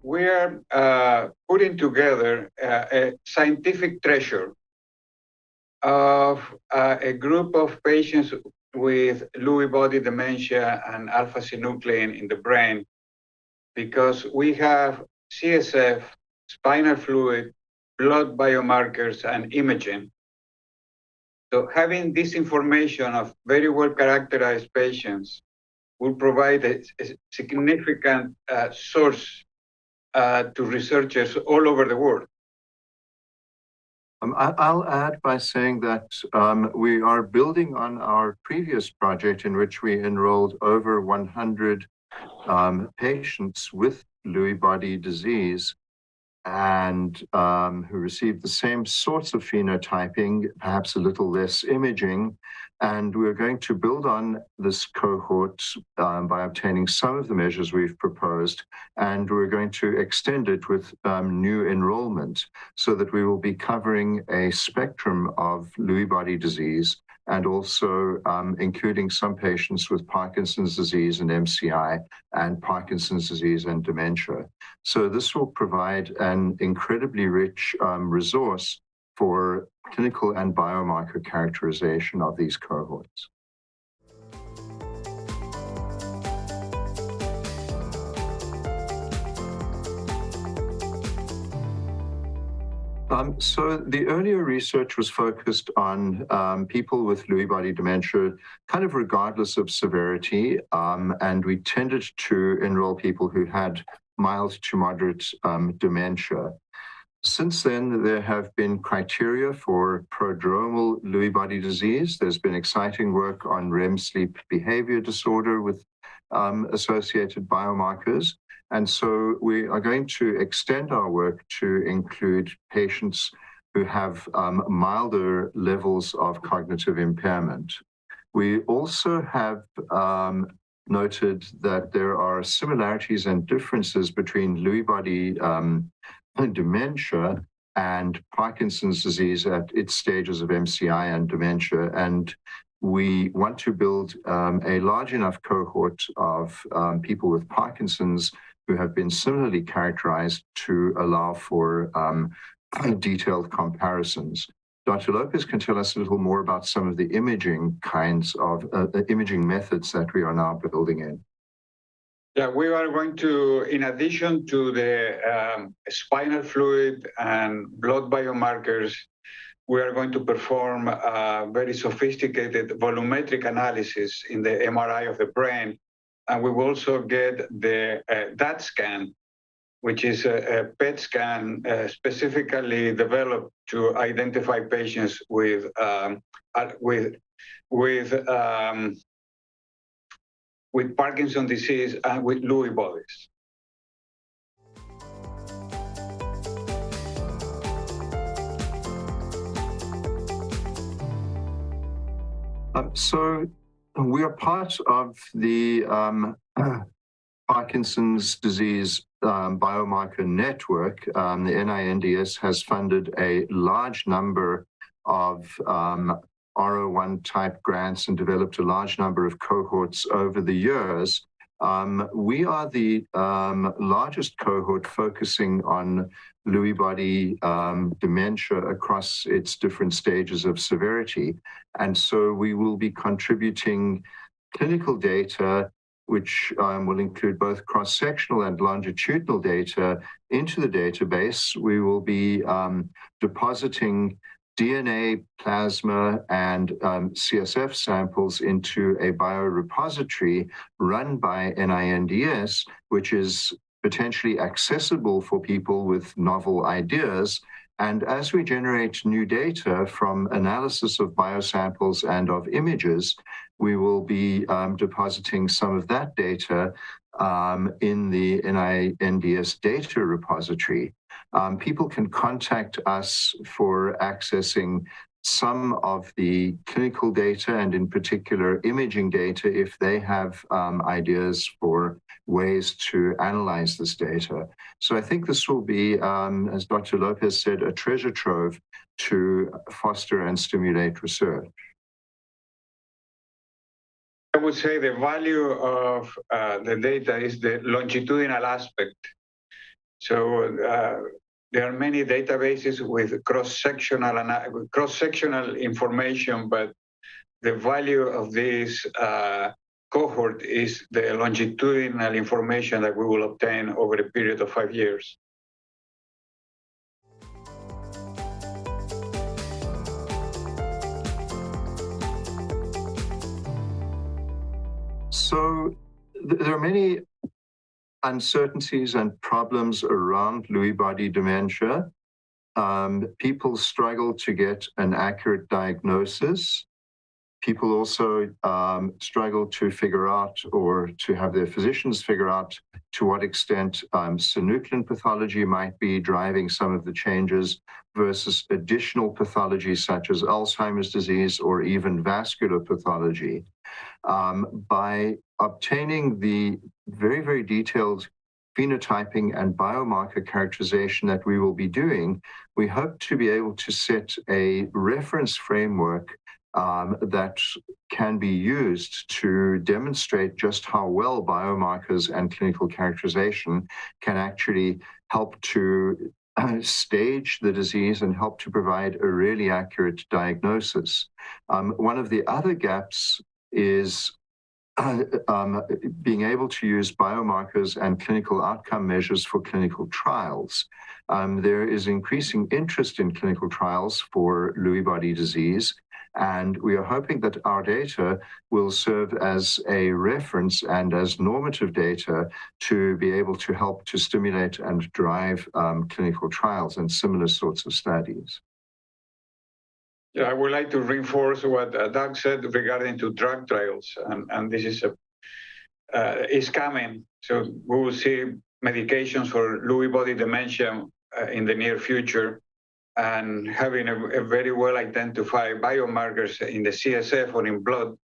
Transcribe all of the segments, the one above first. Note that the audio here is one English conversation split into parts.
we are putting together a scientific treasure of a group of patients with Lewy Body Dementia and alpha-synuclein in the brain, because we have CSF, spinal fluid, blood biomarkers, and imaging. So having this information of very well characterized patients will provide a significant source to researchers all over the world. I'll add by saying that we are building on our previous project in which we enrolled over 100 patients with Lewy body disease and who received the same sorts of phenotyping, perhaps a little less imaging. And we're going to build on this cohort by obtaining some of the measures we've proposed, and we're going to extend it with new enrollment so that we will be covering a spectrum of Lewy body disease and also including some patients with Parkinson's disease and MCI and Parkinson's disease and dementia. So this will provide an incredibly rich resource for clinical and biomarker characterization of these cohorts. So the earlier research was focused on people with Lewy body dementia, kind of regardless of severity, and we tended to enroll people who had mild to moderate dementia. Since then, there have been criteria for prodromal Lewy body disease. There's been exciting work on REM sleep behavior disorder with associated biomarkers. And so we are going to extend our work to include patients who have milder levels of cognitive impairment. We also have noted that there are similarities and differences between Lewy body dementia and Parkinson's disease at its stages of MCI and dementia. And we want to build a large enough cohort of people with Parkinson's who have been similarly characterized to allow for detailed comparisons. Dr. Lopez can tell us a little more about some of the imaging kinds of imaging methods that we are now building in. Yeah, we are going to, in addition to the spinal fluid and blood biomarkers, we are going to perform very sophisticated volumetric analysis in the MRI of the brain. And we will also get the DAT scan, which is a PET scan specifically developed to identify patients with Parkinson's disease and with Lewy bodies. So we are part of the Parkinson's disease biomarker network. The NINDS has funded a large number of R01 type grants and developed a large number of cohorts over the years. We are the largest cohort focusing on Lewy body dementia across its different stages of severity. And so we will be contributing clinical data, which will include both cross-sectional and longitudinal data into the database. We will be depositing DNA, plasma, and CSF samples into a biorepository run by NINDS, which is potentially accessible for people with novel ideas. And as we generate new data from analysis of biosamples and of images, we will be depositing some of that data in the NINDS data repository. People can contact us for accessing some of the clinical data and in particular imaging data if they have ideas for ways to analyze this data. So I think this will be, as Dr. Lopez said, a treasure trove to foster and stimulate research. I would say the value of the data is the longitudinal aspect. So there are many databases with cross-sectional information, but the value of this cohort is the longitudinal information that we will obtain over a period of 5 years. So there are many uncertainties and problems around Lewy body dementia. People struggle to get an accurate diagnosis. People also struggle to figure out, or to have their physicians figure out, to what extent synuclein pathology might be driving some of the changes versus additional pathologies such as Alzheimer's disease or even vascular pathology. By obtaining the very, very detailed phenotyping and biomarker characterization that we will be doing, we hope to be able to set a reference framework that can be used to demonstrate just how well biomarkers and clinical characterization can actually help to stage the disease and help to provide a really accurate diagnosis. One of the other gaps is being able to use biomarkers and clinical outcome measures for clinical trials. There is increasing interest in clinical trials for Lewy body disease, and we are hoping that our data will serve as a reference and as normative data to be able to help to stimulate and drive clinical trials and similar sorts of studies. Yeah, I would like to reinforce what Doug said regarding to drug trials, and this is coming. So we will see medications for Lewy body dementia in the near future, and having a very well identified biomarkers in the CSF or in blood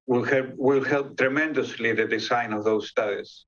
will help tremendously the design of those studies.